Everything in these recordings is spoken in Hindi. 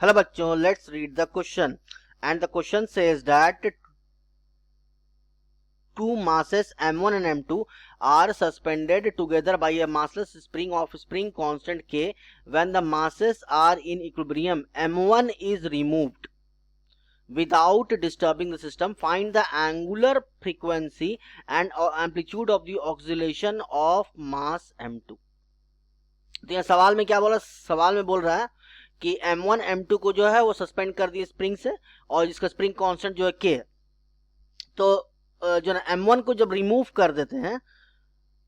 हेलो बच्चों, let's read the question and the question says that two masses m1 and m2 are suspended together by a massless spring of spring constant k. When the masses are in equilibrium, m1 is removed without disturbing the system. Find the angular frequency and amplitude of the oscillation of mass m2. तो यहाँ सवाल में क्या बोला, सवाल में बोल रहा है कि m1 m2 को जो है वो सस्पेंड कर दिए स्प्रिंग से, और इसका स्प्रिंग कांस्टेंट जो है k। तो जो ना m1 को जब रिमूव कर देते हैं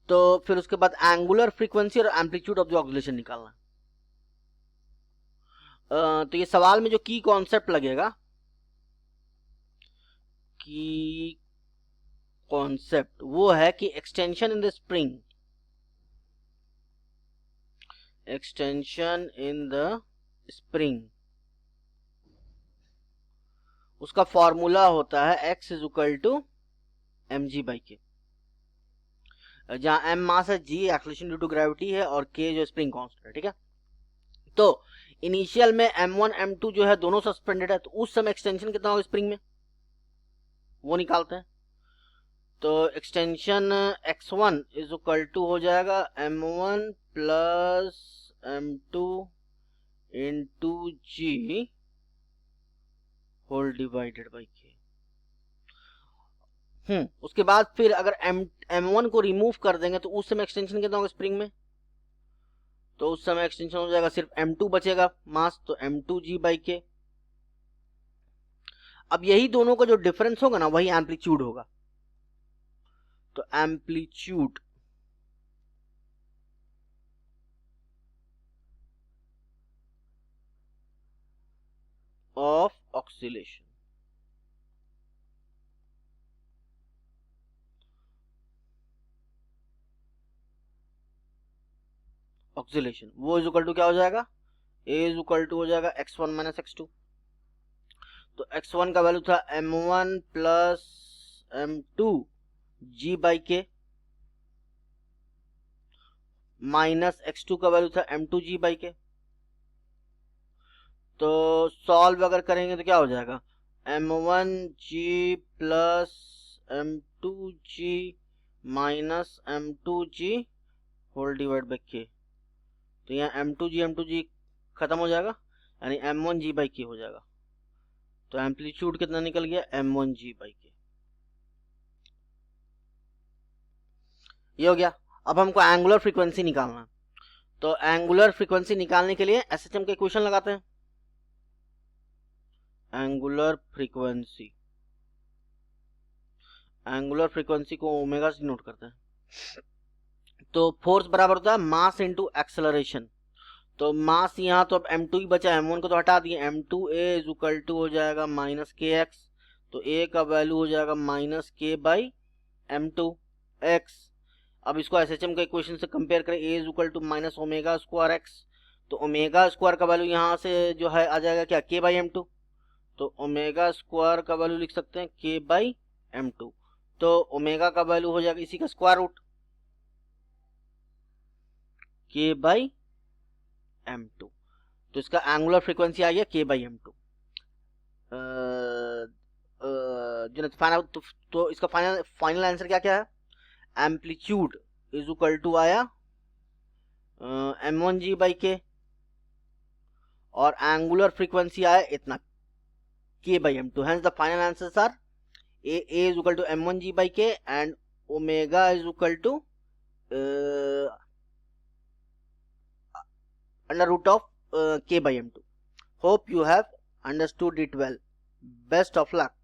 तो फिर उसके बाद एंगुलर फ्रीक्वेंसी और एम्पलीट्यूड ऑफ द ऑक्सीलेशन निकालना। तो ये सवाल में जो की कॉन्सेप्ट लगेगा, की कॉन्सेप्ट वो है कि extension in the spring, extension in the spring, उसका फॉर्मूला होता है x is equal to mg by k, जहां m मास है, g acceleration due to gravity है और k जो स्प्रिंग कांस्टेंट है। ठीक है, तो इनिशियल में m1 m2 जो है दोनों सस्पेंडेड है, तो उस समय एक्सटेंशन कितना होगा स्प्रिंग में वो निकालते हैं। तो extension x1 is equal to हो जाएगा m1 plus m2 into g whole divided by k। उसके बाद फिर अगर m1 को रिमूव कर देंगे तो उस समय एक्सटेंशन कितना होगा स्प्रिंग में, तो उस समय एक्सटेंशन हो जाएगा सिर्फ m2 बचेगा मास, तो m2g बाई k। अब यही दोनों का जो डिफरेंस होगा ना वही एम्पलीट्यूड होगा, तो एम्पलीट्यूड ऑफ ऑक्सीलेशन, ऑक्सीलेशन वो इज इक्वल टू क्या हो जाएगा, a इज इक्वल टू हो जाएगा x1 माइनस x2। तो x1 का वैल्यू था m1 plus m2 g by के, माइनस x2 का वैल्यू था m2 g बाई के। तो सॉल्व अगर करेंगे तो क्या हो जाएगा, m1 g plus m2 g minus m2 g whole divide by k. तो यहाँ m2 g खत्म हो जाएगा, यानी m1 g बाई के हो जाएगा। तो एम्पलीट्यूड कितना निकल गया, m1 g बाई के। ये हो गया। अब हमको एंगुलर फ्रीक्वेंसी निकालना, तो एंगुलर फ्रीक्वेंसी निकालने के लिए एसएचएम के इक्वेशन लगाते हैं। एंगुलर फ्रीक्वेंसी, एंगुलर फ्रीक्वेंसी को ओमेगा से नोट करते हैं। तो फोर्स बराबर होता है मास इनटू एक्सेलरेशन। तो मास यहाँ तो अब m2 ही बचा, m1 को तो हटा दिए, m2a इज इक्वल टू हो जाएगा माइनस kx। तो a का वैल्यू हो जाएगा माइनस k बाई m2x। अब इसको एसएचएम के इक्वेशन से कंपेयर करें, a is equal to minus omega square x। तो ओमेगा स्क्वायर का वैल्यू यहाँ से जो है आ जाएगा क्या, k बाई m2। तो ओमेगा स्क्वायर का वैल्यू लिख सकते हैं k बाई m2। तो ओमेगा का वैल्यू हो जाएगा इसी का square root, k by m2। तो इसका एंगुलर फ्रीक्वेंसी आ गया k बाई m2। तो इसका फाइनल आंसर क्या क्या है, एम्पलीट्यूड इज इक्वल टू आया m1 g बाई k, और एंगुलर फ्रीक्वेंसी आया इतना k by m2। Hence the final answers are a is equal to m1 g by k and omega is equal to under root of k by m2. Hope you have understood it well. Best of luck.